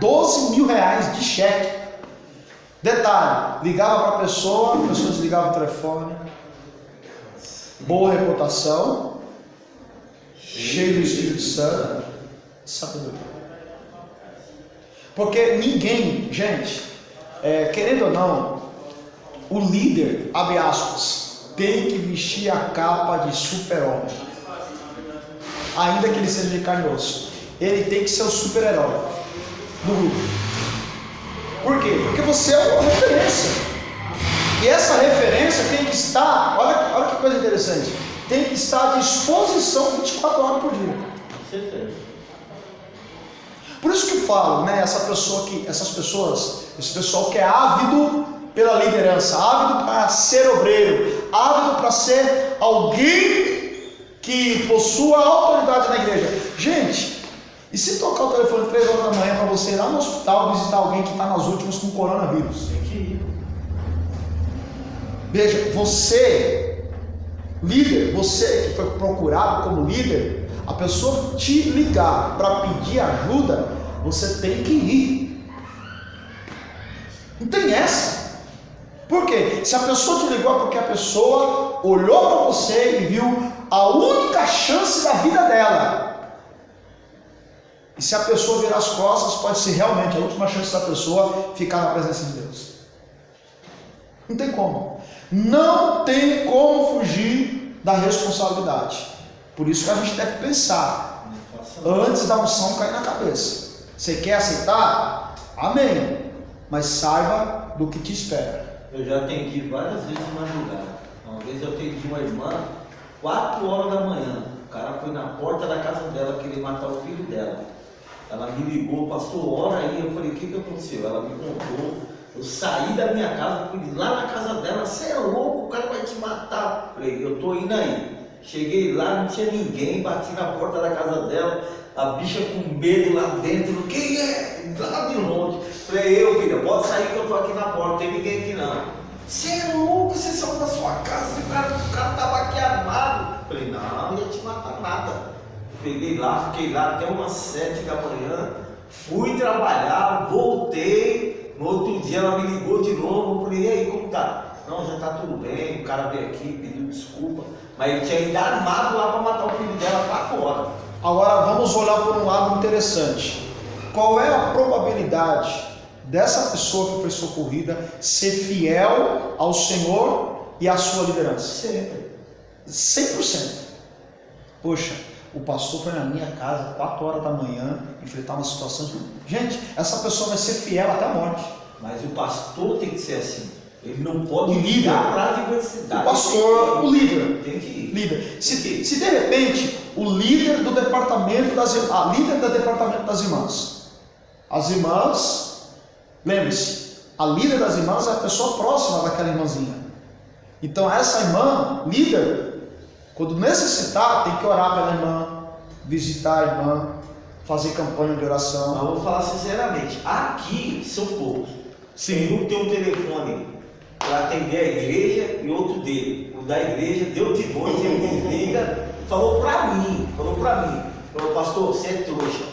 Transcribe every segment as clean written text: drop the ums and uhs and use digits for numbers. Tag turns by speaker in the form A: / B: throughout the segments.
A: R$12.000 de cheque. Detalhe, ligava para a pessoa desligava o telefone, boa reputação, cheio do Espírito Santo, sabedoria. Porque ninguém, gente, querendo ou não, o líder, abre aspas, tem que vestir a capa de super-homem, ainda que ele seja de carne e osso. Ele tem que ser o super-herói do grupo. Por quê? Porque você é uma referência. E essa referência tem que estar, olha que coisa interessante, tem que estar à disposição 24 horas por dia.
B: Com certeza.
A: Por isso que eu falo, né, esse pessoal que é ávido pela liderança, ávido para ser obreiro, ávido para ser alguém que possua autoridade na igreja. Gente, e se tocar o telefone 3 horas da manhã para você ir lá no hospital visitar alguém que está nas últimas com coronavírus?
B: Tem que ir.
A: Veja, você, líder, você que foi procurado como líder, a pessoa te ligar para pedir ajuda, você tem que ir. Não tem essa. Por quê? Se a pessoa te ligou é porque a pessoa olhou para você e viu a única chance da vida dela. E se a pessoa virar as costas, pode ser realmente a última chance da pessoa ficar na presença de Deus. Não tem como. Não tem como fugir da responsabilidade. Por isso que a gente deve pensar antes da unção cair na cabeça. Você quer aceitar? Amém. Mas saiba do que te espera.
B: Eu já atendi várias vezes de madrugada. Uma vez eu atendi uma irmã 4 horas da manhã. O cara foi na porta da casa dela querer matar o filho dela. Ela me ligou, passou hora aí, eu falei, o que aconteceu? Ela me contou, eu saí da minha casa, fui lá na casa dela, você é louco, o cara vai te matar. Falei, eu tô indo aí. Cheguei lá, não tinha ninguém, bati na porta da casa dela, a bicha com medo lá dentro, quem é? Lá de longe. Falei, eu filha, pode sair que eu tô aqui na porta, não tem ninguém aqui não. Você é louco, você saiu da sua casa, o cara tava aqui armado. Falei, não ia te matar nada. Peguei lá, fiquei lá até umas 7 da manhã, fui trabalhar, voltei, no outro dia ela me ligou de novo, eu falei, e aí, como tá? Não, já tá tudo bem, o cara veio aqui, pediu desculpa, mas ele tinha ido armado lá para matar o filho dela 4 horas.
A: Agora vamos olhar por um lado interessante. Qual é a probabilidade dessa pessoa que foi socorrida ser fiel ao Senhor e à sua liderança?
B: Sempre.
A: 100%. Poxa, o pastor foi na minha casa 4 horas da manhã, enfrentar uma situação de... Gente, essa pessoa vai ser fiel até a morte.
B: Mas o pastor tem que ser assim. Ele não pode
A: O líder,
B: para a diversidade.
A: o pastor, o líder.
B: Tem que ir.
A: Líder. Se de repente o líder do departamento a líder do departamento das irmãs, as irmãs, lembre-se, a líder das irmãs é a pessoa próxima daquela irmãzinha. Então essa irmã, líder, quando necessitar, tem que orar pela irmã, visitar a irmã, fazer campanha de oração.
B: Mas eu vou falar sinceramente, aqui são poucos.
A: Sim.
B: Um tem um telefone para atender a igreja e outro dele. O da igreja deu de noite, ele me liga, falou para mim, falou, pastor, você é trouxa.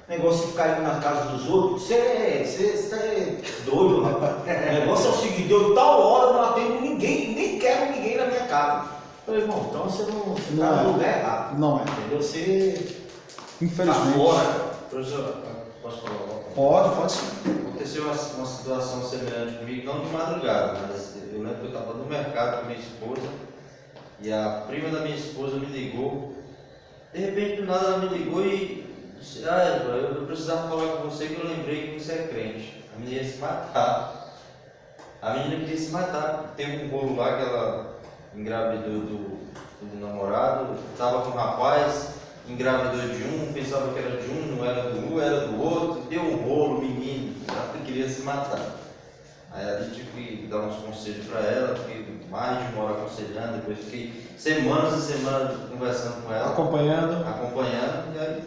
B: Negócio de ficar indo na casa dos outros, você é doido, rapaz. O negócio é o seguinte, deu tal hora, eu não atendo ninguém, nem quero ninguém na minha casa. Eu falei, irmão, então você não está no lugar errado.
A: Não é.
B: Entendeu? Você
A: Infelizmente.
B: tá fora.
C: Professor, posso falar?
A: Pode sim.
C: Aconteceu uma situação semelhante comigo, não de madrugada, mas eu lembro que eu estava no mercado com minha esposa e a prima da minha esposa me ligou. De repente, do nada, ela me ligou e disse, eu precisava falar com você que eu lembrei que você é crente. A menina ia se matar. A menina queria se matar. Teve um bolo lá que ela engravidou do namorado, estava com um rapaz, engravidou de um, pensava que era de um, não era do um, era do outro, deu um rolo, menino, ela queria se matar. Aí a gente tive que dar uns conselhos para ela, fiquei mais de 1 hora aconselhando, depois fiquei semanas e semanas conversando com ela, acompanhando, e aí,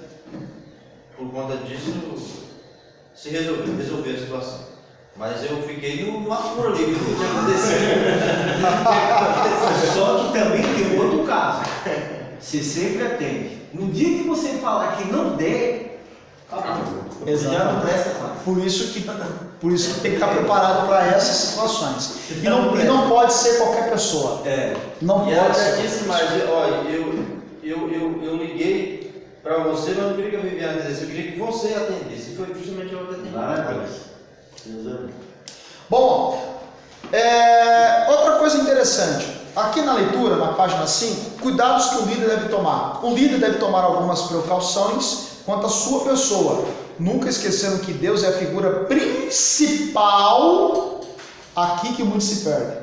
C: por conta disso, se resolveu a situação. Mas eu fiquei no apuro ali, o que tinha acontecido.
B: Só que também tem um outro caso. Você sempre atende. No dia que você falar que não der, acabou. Já não presta mais.
A: Por isso que tem que estar preparado para essas situações. E não pode ser qualquer pessoa. Não
C: E ela
A: pode
C: já
A: ser.
C: disse mais, olha, eu liguei para você, mas não queria que a Viviane atendesse, eu queria que você atendesse. E foi justamente ela que atendeu.
B: Maravilha.
A: Bom, outra coisa interessante. Aqui na leitura, na página 5, cuidados que o líder deve tomar. O líder deve tomar algumas precauções quanto à sua pessoa, nunca esquecendo que Deus é a figura principal, aqui que muito se perde.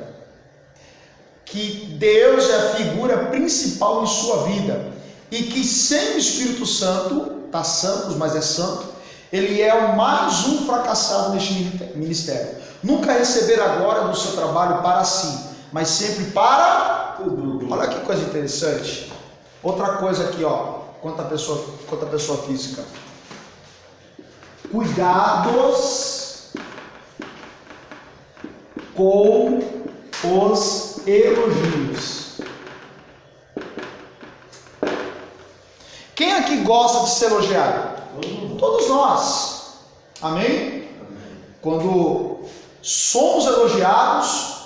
A: Que Deus é a figura principal em sua vida e que sem o Espírito Santo, tá santo, mas é santo, ele é o mais um fracassado neste ministério. Nunca receber a glória do seu trabalho para si, mas sempre para o grupo. Olha que coisa interessante. Outra coisa aqui, ó, quanto à pessoa física. Cuidados com os elogios. Quem aqui gosta de ser elogiado? Todos nós. Amém? Quando somos elogiados,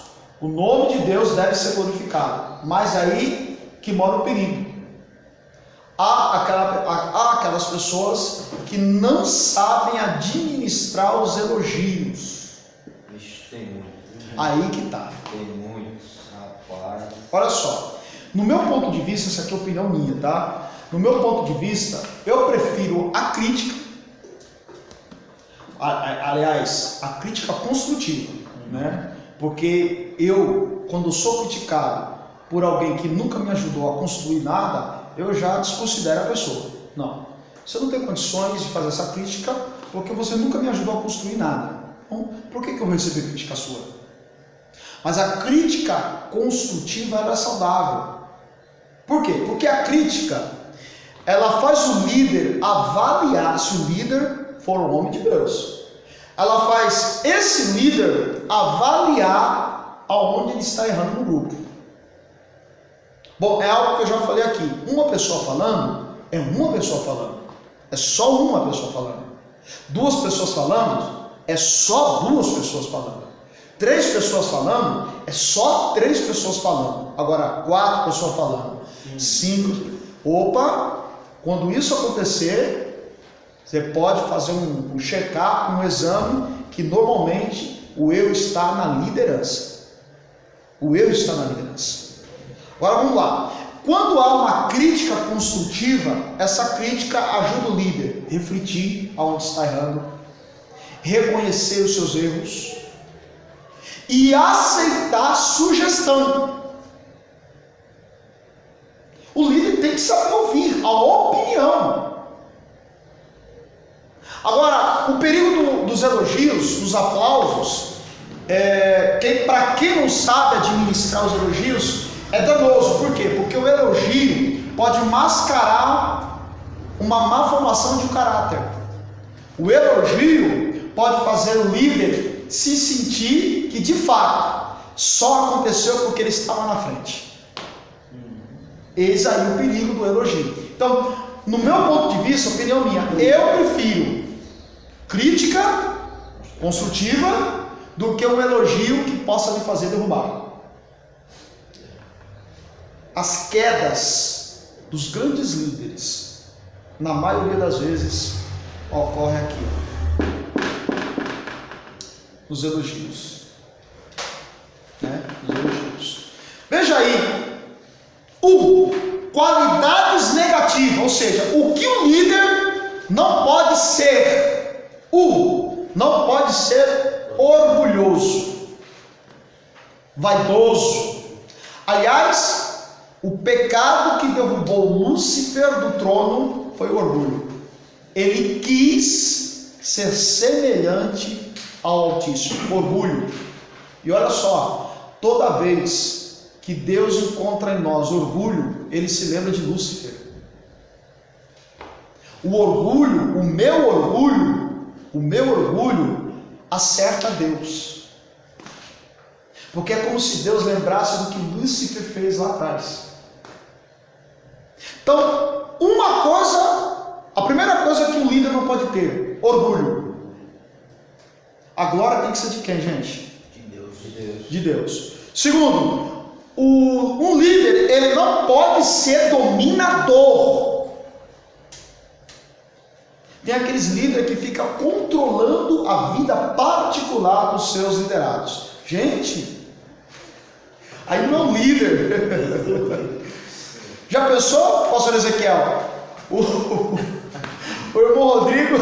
A: o nome de Deus deve ser glorificado. Mas aí que mora o perigo. Há aquelas pessoas que não sabem administrar os elogios.
C: Ixi, tem muito.
A: Aí que tá.
C: Tem muitos, rapaz.
A: Olha só, no meu ponto de vista, essa aqui é opinião minha, tá? No meu ponto de vista, eu prefiro a crítica, aliás, a crítica construtiva, né? Porque quando sou criticado por alguém que nunca me ajudou a construir nada, eu já desconsidero a pessoa. Não, você não tem condições de fazer essa crítica porque você nunca me ajudou a construir nada. Então, por que eu vou receber crítica sua? Mas a crítica construtiva ela é saudável. Por quê? Porque a crítica ela faz o líder avaliar, se o líder for um homem de Deus. Ela faz esse líder avaliar aonde ele está errando no grupo. Bom, é algo que eu já falei aqui. Uma pessoa falando, é uma pessoa falando. É só uma pessoa falando. Duas pessoas falando, é só duas pessoas falando. Três pessoas falando, é só três pessoas falando. Agora, quatro pessoas falando. Cinco. Opa, quando isso acontecer, você pode fazer um check-up, um exame, que normalmente o erro está na liderança. O erro está na liderança. Agora vamos lá. Quando há uma crítica construtiva, essa crítica ajuda o líder a refletir aonde está errando, reconhecer os seus erros e aceitar sugestão. O líder tem que saber ouvir a opinião. Agora, o perigo dos elogios, dos aplausos, para quem não sabe administrar os elogios, é danoso. Por quê? Porque o elogio pode mascarar uma má formação de um caráter. O elogio pode fazer o líder se sentir que de fato só aconteceu porque ele estava na frente. Eis aí o perigo do elogio. Então, no meu ponto de vista, opinião minha, eu prefiro crítica construtiva do que um elogio que possa me fazer derrubar. As quedas dos grandes líderes, na maioria das vezes, ocorre aqui, nos elogios, né? Nos elogios. Veja aí, qualidades negativas, ou seja, o que o líder não pode ser, não pode ser orgulhoso, vaidoso. Aliás, o pecado que derrubou Lúcifer do trono foi o orgulho. Ele quis ser semelhante ao Altíssimo, orgulho. E olha só, toda vez que Deus encontra em nós orgulho, ele se lembra de Lúcifer. O orgulho, o meu orgulho acerta a Deus. Porque é como se Deus lembrasse do que Lúcifer fez lá atrás. Então, a primeira coisa que um líder não pode ter, orgulho. A glória tem que ser de quem, gente?
B: De Deus.
A: De Deus. Segundo, um líder, ele não pode ser dominador. Tem aqueles líderes que ficam controlando a vida particular dos seus liderados. Gente, aí não é um líder. Já pensou, pastor Ezequiel? O irmão Rodrigo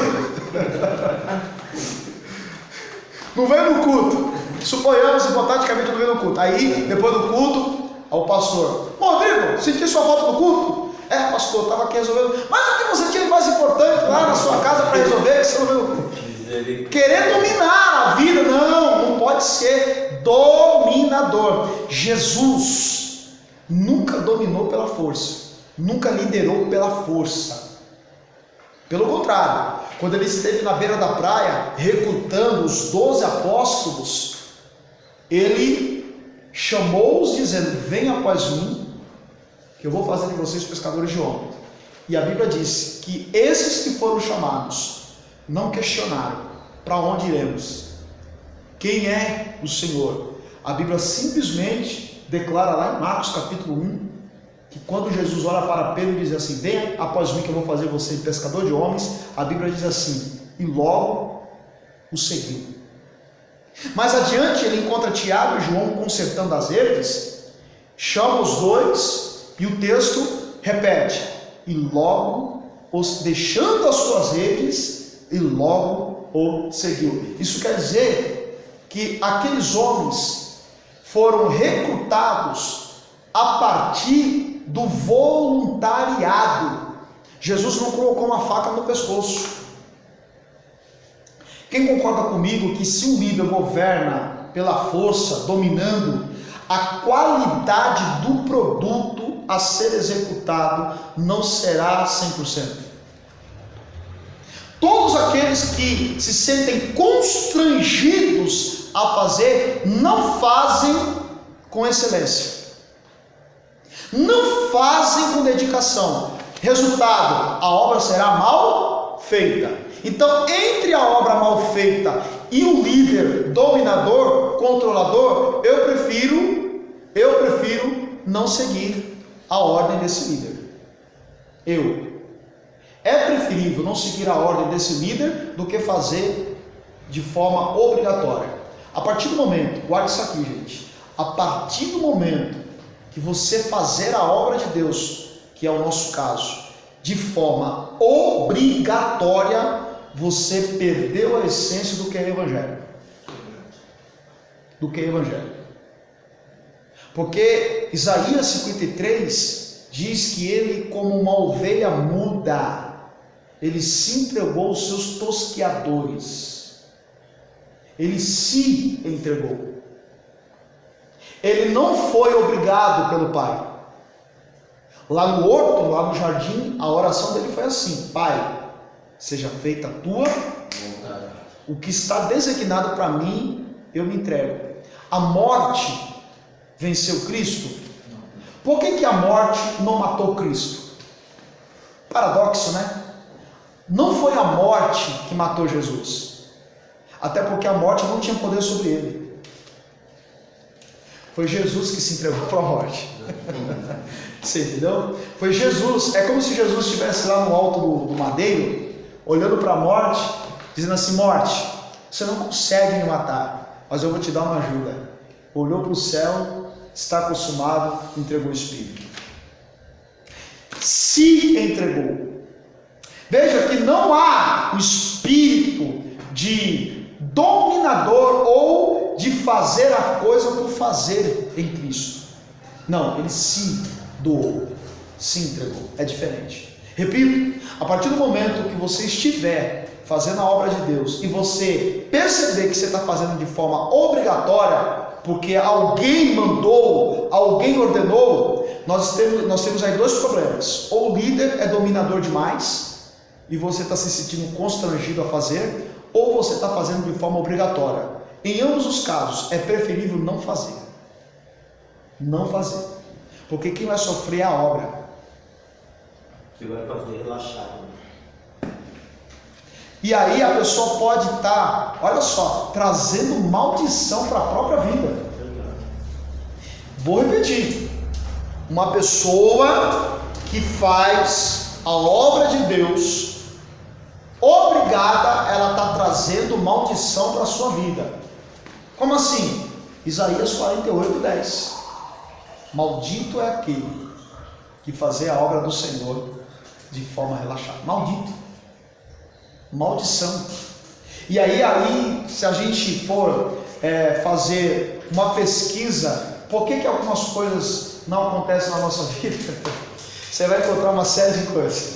A: não veio no culto. Suponhamos, hipoteticamente, não veio no culto. Aí, depois do culto, o pastor: Rodrigo, senti sua falta no culto? É, pastor, estava aqui resolvendo. Mas o que você tinha de mais importante lá na sua casa para resolver que você não veio no culto? Querer dominar a vida, não pode ser dominador. Jesus nunca dominou pela força, nunca liderou pela força. Pelo contrário, quando ele esteve na beira da praia, recrutando os 12 apóstolos, ele chamou-os dizendo: venham após mim, que eu vou fazer de vocês pescadores de homens. E a Bíblia diz que esses que foram chamados não questionaram: para onde iremos? Quem é o Senhor? A Bíblia simplesmente declara lá em Marcos capítulo 1, que quando Jesus olha para Pedro e diz assim: venha após mim que eu vou fazer você pescador de homens, a Bíblia diz assim: e logo o seguiu. Mais adiante ele encontra Tiago e João consertando as redes, chama os dois e o texto repete: e logo os deixando as suas redes, e logo o seguiu. Isso quer dizer que aqueles homens foram recrutados a partir do voluntariado. Jesus não colocou uma faca no pescoço. Quem concorda comigo que se um líder governa pela força, dominando, a qualidade do produto a ser executado não será 100%? Todos aqueles que se sentem constrangidos a fazer, não fazem com excelência, não fazem com dedicação. Resultado: a obra será mal feita. Então, entre a obra mal feita e o líder dominador, controlador, eu prefiro não seguir a ordem desse líder. É preferível não seguir a ordem desse líder do que fazer de forma obrigatória. A partir do momento, guarde isso aqui, gente, a partir do momento que você fazer a obra de Deus, que é o nosso caso, de forma obrigatória, você perdeu a essência do que é evangelho. Porque Isaías 53 diz que ele, como uma ovelha muda, ele se entregou aos seus tosqueadores. Ele se entregou. Ele não foi obrigado pelo Pai. Lá no horto, lá no jardim, a oração dele foi assim: Pai, seja feita a tua vontade. O que está designado para mim, eu me entrego. A morte venceu Cristo? Por que a morte não matou Cristo? Paradoxo, né? Não foi a morte que matou Jesus, até porque a morte não tinha poder sobre ele. Foi Jesus que se entregou para a morte. Você entendeu? Foi Jesus. É como se Jesus estivesse lá no alto do madeiro, olhando para a morte, dizendo assim: morte, você não consegue me matar, mas eu vou te dar uma ajuda. Olhou para o céu, está consumado, entregou o Espírito. Se entregou. Veja que não há o espírito de dominador ou de fazer a coisa por fazer em Cristo. Não, ele se doou, se entregou. É diferente. Repito, a partir do momento que você estiver fazendo a obra de Deus e você perceber que você está fazendo de forma obrigatória, porque alguém mandou, alguém ordenou, nós temos aí dois problemas: ou o líder é dominador demais e você está se sentindo constrangido a fazer, ou você está fazendo de forma obrigatória. Em ambos os casos, é preferível não fazer. Não fazer. Porque quem vai sofrer é a obra.
B: Você vai fazer relaxado.
A: E aí a pessoa pode estar, olha só, trazendo maldição para a própria vida. Vou repetir. Uma pessoa que faz a obra de Deus, obrigada, ela está trazendo maldição para a sua vida. Como assim? Isaías 48:10. Maldito é aquele que fazer a obra do Senhor de forma relaxada. Maldito. Maldição. E aí se a gente for fazer uma pesquisa, por que algumas coisas não acontecem na nossa vida? Você vai encontrar uma série de coisas.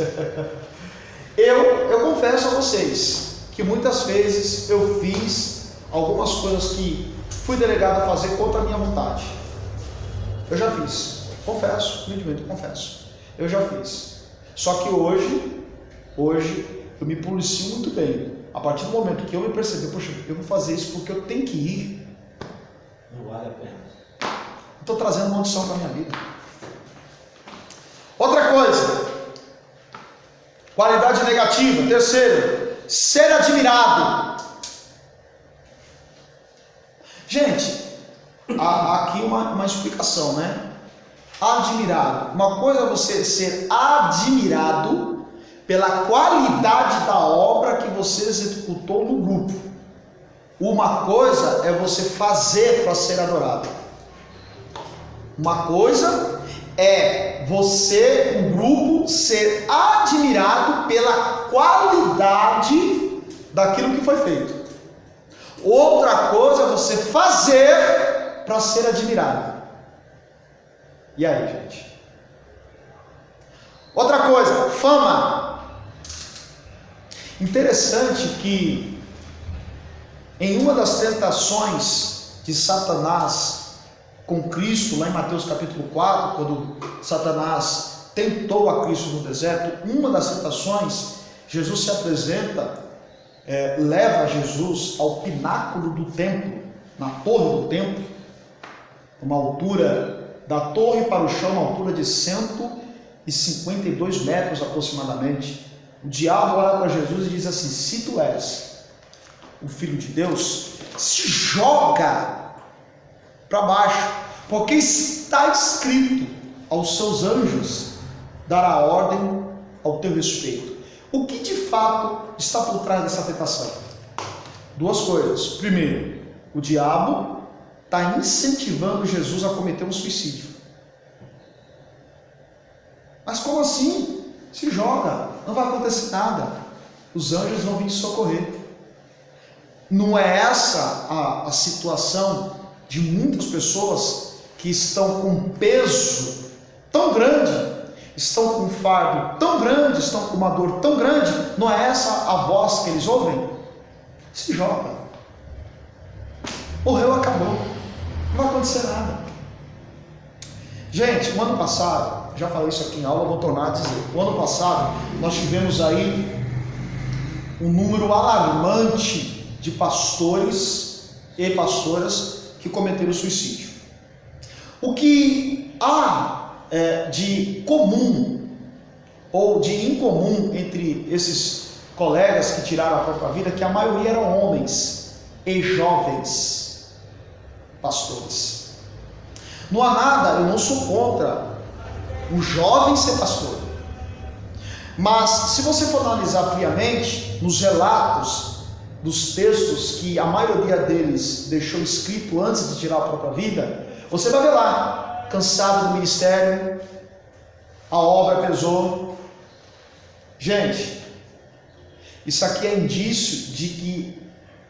A: Eu confesso a vocês que muitas vezes eu fiz algumas coisas que fui delegado a fazer contra a minha vontade. Eu já fiz, confesso, humildemente confesso. Eu já fiz. Só que hoje eu me policio muito bem. A partir do momento que eu me perceber, poxa, eu vou fazer isso porque eu tenho que ir.
B: Não vale a pena.
A: Estou trazendo maldição para a minha vida. Outra coisa, qualidade negativa. Terceiro, ser admirado. Gente, aqui uma explicação, né? Admirado. Uma coisa é você ser admirado pela qualidade da obra que você executou no grupo. Uma coisa é você fazer para ser adorado. Uma coisa é você, um grupo, ser admirado pela qualidade daquilo que foi feito. Outra coisa é você fazer para ser admirado. E aí, gente? Outra coisa, fama. Interessante que em uma das tentações de Satanás com Cristo, lá em Mateus capítulo 4, quando Satanás tentou a Cristo no deserto, uma das tentações, Jesus se apresenta, leva Jesus ao pináculo do templo, na torre do templo, uma altura da torre para o chão, uma altura de 152 metros aproximadamente. O diabo olha para Jesus e diz assim: se tu és o Filho de Deus, se joga para baixo, porque está escrito: aos seus anjos dará ordem ao teu respeito. O que de fato está por trás dessa tentação? Duas coisas. Primeiro, o diabo está incentivando Jesus a cometer um suicídio. Mas como assim? Se joga, não vai acontecer nada, os anjos vão vir te socorrer. Não é essa a situação de muitas pessoas que estão com um peso tão grande, estão com um fardo tão grande, estão com uma dor tão grande? Não é essa a voz que eles ouvem? Se joga. Morreu, acabou, não vai acontecer nada. Gente, o ano passado, já falei isso aqui em aula, vou tornar a dizer. O ano passado nós tivemos aí um número alarmante de pastores e pastoras que cometeram suicídio. O que há de comum ou de incomum entre esses colegas que tiraram a própria vida, que a maioria eram homens e jovens pastores. Não há nada, eu não sou contra o jovem ser pastor, mas se você for analisar friamente nos relatos dos textos que a maioria deles deixou escrito antes de tirar a própria vida, você vai ver lá: cansado do ministério, a obra pesou. Gente, isso aqui é indício de que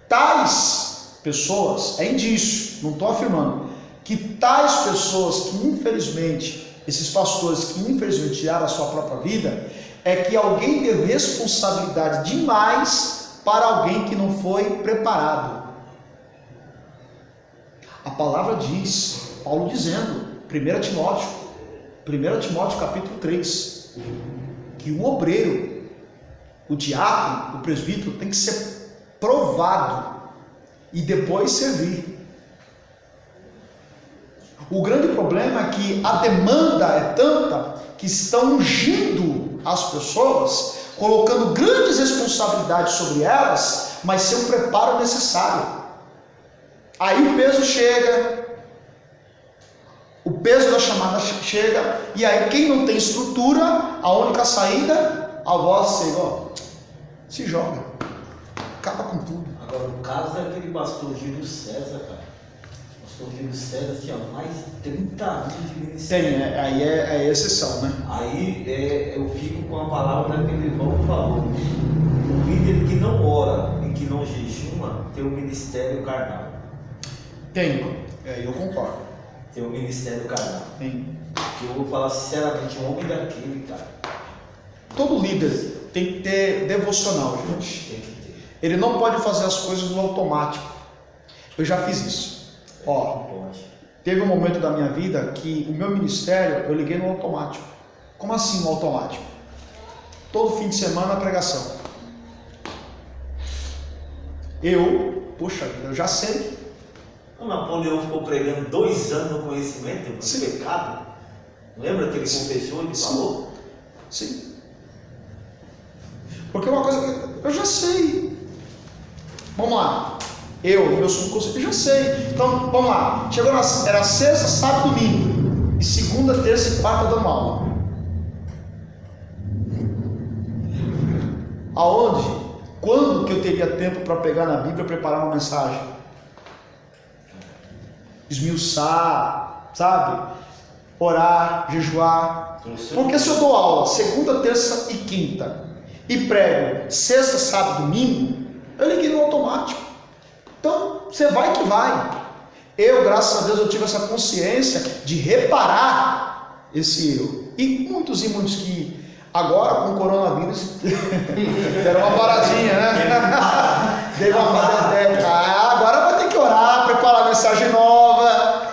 A: tais pessoas, é indício, não estou afirmando, que tais pessoas que infelizmente, esses pastores que infelizmente tiraram a sua própria vida, é que alguém deu responsabilidade demais para alguém que não foi preparado. A palavra diz, Paulo dizendo, 1 Timóteo capítulo 3, que o obreiro, o diácono, o presbítero tem que ser provado e depois servir. O grande problema é que a demanda é tanta que estão ungindo as pessoas, colocando grandes responsabilidades sobre elas, mas sem o preparo necessário. Aí o peso chega, o peso da chamada chega, e aí quem não tem estrutura, a única saída, a voz Senhor, se joga, acaba com tudo.
B: Agora, o caso é aquele pastor Júlio César, cara. O pastor Júlio César tinha mais de 30 anos de ministério.
A: Tem, aí é exceção, né?
B: Aí eu fico com a palavra que ele irmão falou. O líder que não ora e que não jejuma tem um ministério carnal.
A: Tem, eu concordo.
B: Tem um ministério carnal.
A: Tem.
B: Que eu vou falar sinceramente, um homem daquele, cara.
A: Todo líder tem que ter devocional, gente.
B: Tem que ter.
A: Ele não pode fazer as coisas no automático. Eu já fiz isso. Ó,
B: Pode.
A: teve um momento da minha vida que o meu ministério eu liguei no automático. Como assim no automático? Todo fim de semana a pregação. Poxa vida, eu já sei.
B: O Napoleão ficou pregando 2 anos no conhecimento do
A: Sim.
B: pecado. Lembra que ele confessou e falou?
A: Sim. Porque é uma coisa que eu já sei. Vamos lá. Eu sou um conselho, eu já sei. Então, vamos lá. Chegou era sexta, sábado, domingo. E segunda, terça e quarta dando aula. Aonde? Quando que eu teria tempo para pegar na Bíblia e preparar uma mensagem? Esmiuçar, sabe? Orar, jejuar. Porque se eu dou aula segunda, terça e quinta e prego sexta, sábado, domingo, eu liguei no automático. Então, você vai que vai. Eu, graças a Deus, eu tive essa consciência de reparar esse erro. E muitos que agora com o coronavírus deram uma paradinha, né? Deu uma paradinha. Agora vai ter que orar, preparar mensagem nova.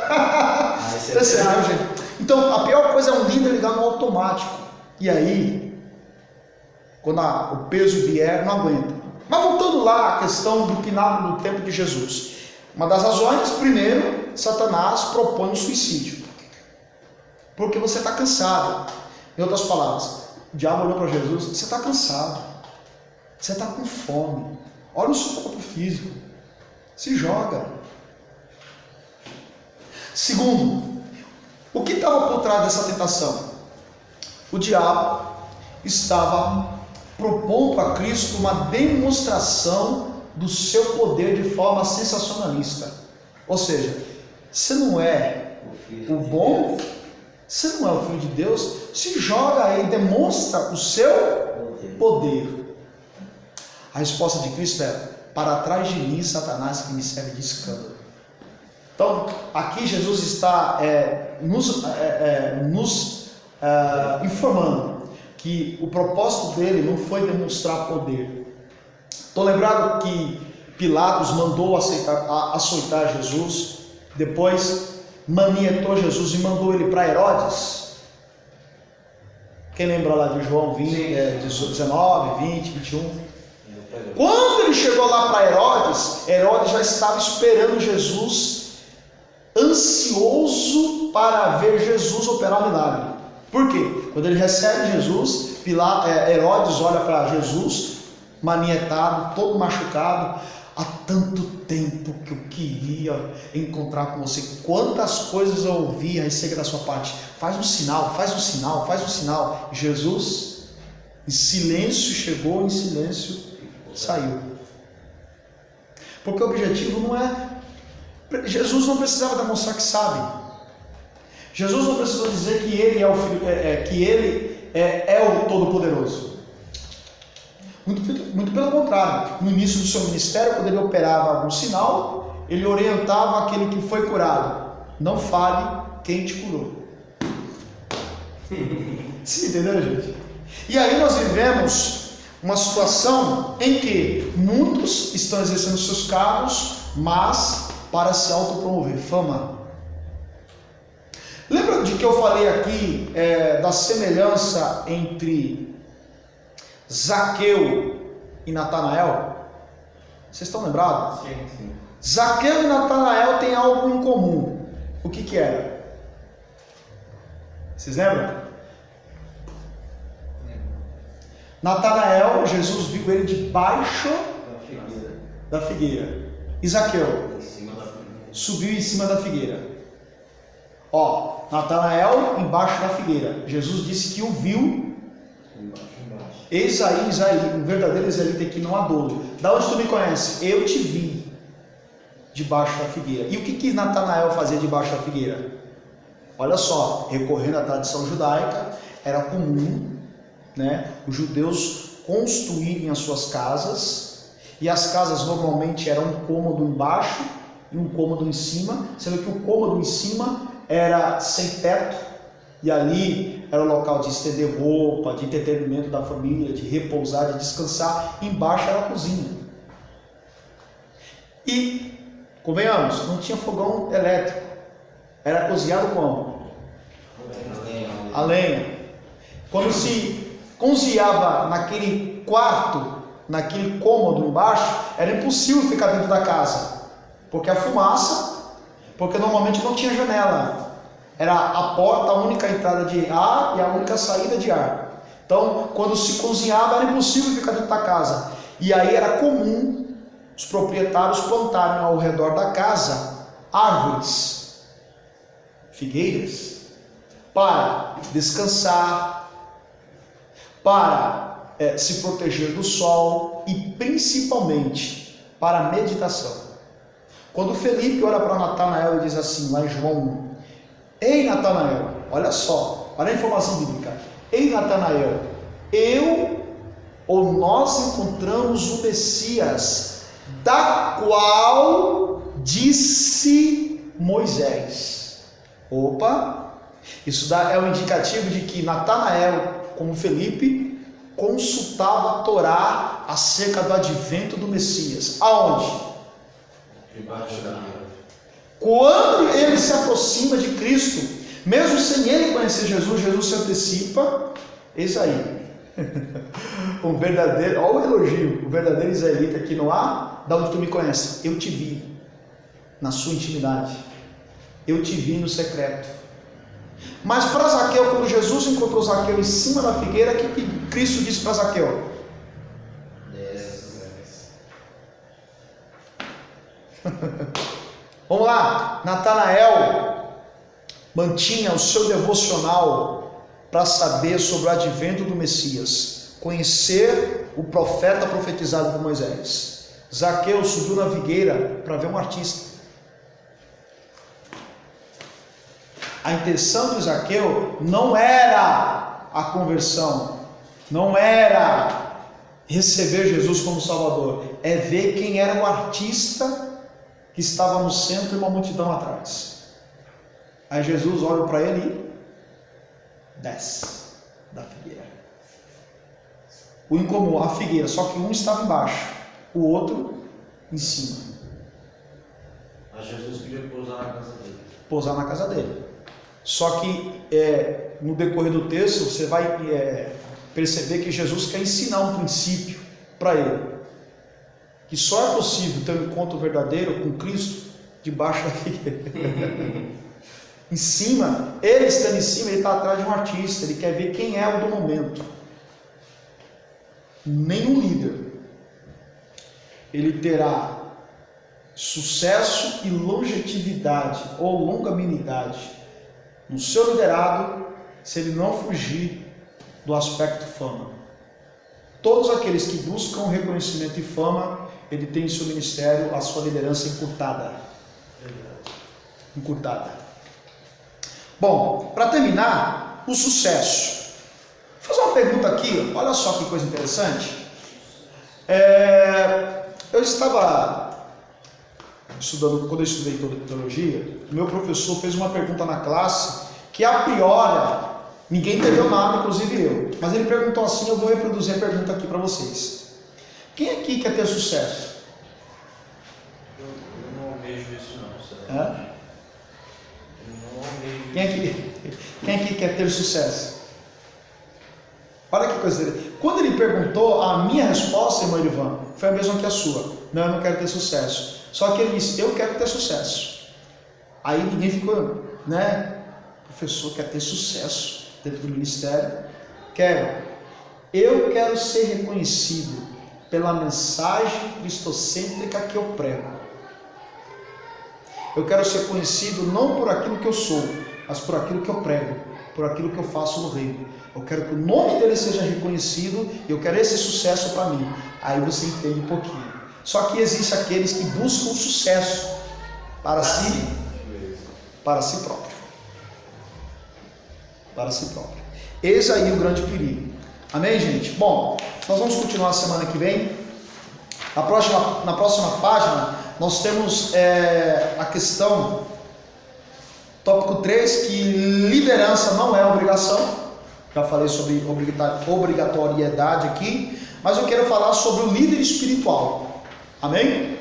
A: Percebeu, gente? Então, a pior coisa é um líder ligar no automático. E aí, quando o peso vier, não aguenta. Mas voltando lá à questão do pináculo no tempo de Jesus. Uma das razões, primeiro, Satanás propõe um suicídio. Porque você está cansado. Em outras palavras, o diabo olhou para Jesus, você está cansado. Você está com fome. Olha o seu corpo físico. Se joga. Segundo, o que estava por trás dessa tentação? O diabo estava propondo a Cristo uma demonstração do seu poder de forma sensacionalista. Ou seja, você não é o bom, você não é o Filho de Deus, se joga aí, demonstra o seu poder. A resposta de Cristo é: para trás de mim, Satanás, que me serve de escândalo. Então, aqui Jesus está nos informando que o propósito dele não foi demonstrar poder. Estou lembrado que Pilatos mandou açoitar Jesus, depois manietou Jesus e mandou ele para Herodes. Quem lembra lá de João 19, 20, 21? Quando ele chegou lá para Herodes, Herodes já estava esperando Jesus, ansioso para ver Jesus operar milagre. Por quê? Quando ele recebe Jesus, Herodes olha para Jesus, manietado, todo machucado. Há tanto tempo que eu queria encontrar com você. Quantas coisas eu ouvi a respeito da sua parte. Faz um sinal, faz um sinal, faz um sinal. Jesus, em silêncio chegou, em silêncio saiu. Porque o objetivo não é... Jesus não precisava demonstrar que sabe. Jesus não precisou dizer que ele é o filho, que ele é o Todo-Poderoso. Muito pelo contrário. No início do seu ministério, quando ele operava algum sinal, ele orientava aquele que foi curado: não fale quem te curou. Você entendeu, gente? E aí nós vivemos uma situação em que muitos estão exercendo seus cargos, mas para se autopromover, fama. Lembra de que eu falei aqui da semelhança entre Zaqueu e Natanael? Vocês estão lembrados?
C: Sim.
A: Zaqueu e Natanael têm algo em comum. O que era? Vocês lembram? Natanael, Jesus viu ele debaixo da figueira. E Zaqueu subiu em cima da figueira. Ó, Natanael embaixo da figueira. Jesus disse que o viu. Eis aí, um verdadeiro israelita que não há dolo. Da onde tu me conhece? Eu te vi debaixo da figueira. E o que Natanael fazia debaixo da figueira? Olha só, recorrendo à tradição judaica, era comum, né, os judeus construírem as suas casas, e as casas normalmente eram um cômodo embaixo e um cômodo em cima, sendo que o cômodo em cima era sem teto, e ali era o local de estender roupa, de entretenimento da família, de repousar, de descansar. Embaixo era a cozinha. E, convenhamos, não tinha fogão elétrico. Era cozinhado como? A lenha. Quando se cozinhava naquele quarto, naquele cômodo embaixo, era impossível ficar dentro da casa. Porque a fumaça, porque normalmente não tinha janela. Era a porta, a única entrada de ar e a única saída de ar. Então, quando se cozinhava, era impossível ficar dentro da casa. E aí era comum os proprietários plantarem ao redor da casa árvores, figueiras, para descansar, para se proteger do sol e principalmente para a meditação. Quando Felipe olha para Natanael e diz assim, lá em João 1, ei Natanael, olha só, olha a informação bíblica, ei Natanael, eu ou nós encontramos o Messias, da qual disse Moisés. Opa, isso é um indicativo de que Natanael, como Felipe, consultava a Torá acerca do advento do Messias. Aonde?
C: Debaixo da árvore.
A: Quando ele se aproxima de Cristo, mesmo sem ele conhecer Jesus, Jesus se antecipa. Eis aí, um verdadeiro, olha o elogio, o verdadeiro israelita que não há, da onde tu me conheces? Eu te vi na sua intimidade, eu te vi no secreto. Mas para Zaqueu, quando Jesus encontrou Zaqueu em cima da figueira, o que Cristo disse para Zaqueu? Vamos lá, Natanael mantinha o seu devocional para saber sobre o advento do Messias, conhecer o profeta profetizado por Moisés. Zaqueu subiu na figueira para ver um artista. A intenção de Zaqueu não era a conversão, não era receber Jesus como Salvador, é ver quem era o artista que estava no centro e uma multidão atrás. Aí Jesus olha para ele e desce da figueira. O incomum, a figueira, só que um estava embaixo, o outro em cima.
C: Mas Jesus queria pousar na casa dele.
A: Pousar na casa dele. Só que no decorrer do texto você vai perceber que Jesus quer ensinar um princípio para ele. Que só é possível ter um encontro verdadeiro com Cristo debaixo da figueira. Em cima, ele estando em cima, ele está atrás de um artista, ele quer ver quem é o do momento. Nenhum líder, ele terá sucesso e longevidade ou longanimidade no seu liderado se ele não fugir do aspecto fama. Todos aqueles que buscam reconhecimento e fama, ele tem em seu ministério a sua liderança encurtada. Encurtada. Bom, para terminar, o sucesso. Vou fazer uma pergunta aqui, olha só que coisa interessante. Eu estava estudando, quando eu estudei teologia, meu professor fez uma pergunta na classe que a priori ninguém entendeu nada, inclusive eu. Mas ele perguntou assim, eu vou reproduzir a pergunta aqui para vocês. Quem aqui quer ter sucesso?
C: Eu não vejo isso não,
A: É?
C: Eu não vejo
A: Quem aqui quer ter sucesso? Olha que coisa dele. Quando ele perguntou, a minha resposta, irmão Ivan, foi a mesma que a sua. Não, eu não quero ter sucesso. Só que ele disse, eu quero ter sucesso. Aí ninguém ficou, né? O professor quer ter sucesso dentro do ministério. Quero. Eu quero ser reconhecido pela mensagem cristocêntrica que eu prego. Eu quero ser conhecido não por aquilo que eu sou, mas por aquilo que eu prego, por aquilo que eu faço no reino. Eu quero que o nome dele seja reconhecido e eu quero esse sucesso para mim. Aí você entende um pouquinho. Só que existem aqueles que buscam sucesso para si próprio. Para si próprio. Esse aí é o grande perigo. Amém, gente? Bom, nós vamos continuar a semana que vem. Na próxima página, nós temos a questão, tópico 3, que liderança não é obrigação. Já falei sobre obrigatoriedade aqui, mas eu quero falar sobre o líder espiritual. Amém?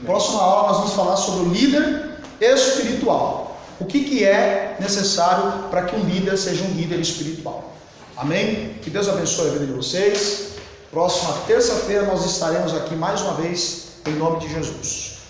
A: Próxima aula nós vamos falar sobre o líder espiritual. O que é necessário para que um líder seja um líder espiritual. Amém? Que Deus abençoe a vida de vocês. Próxima terça-feira nós estaremos aqui mais uma vez, em nome de Jesus.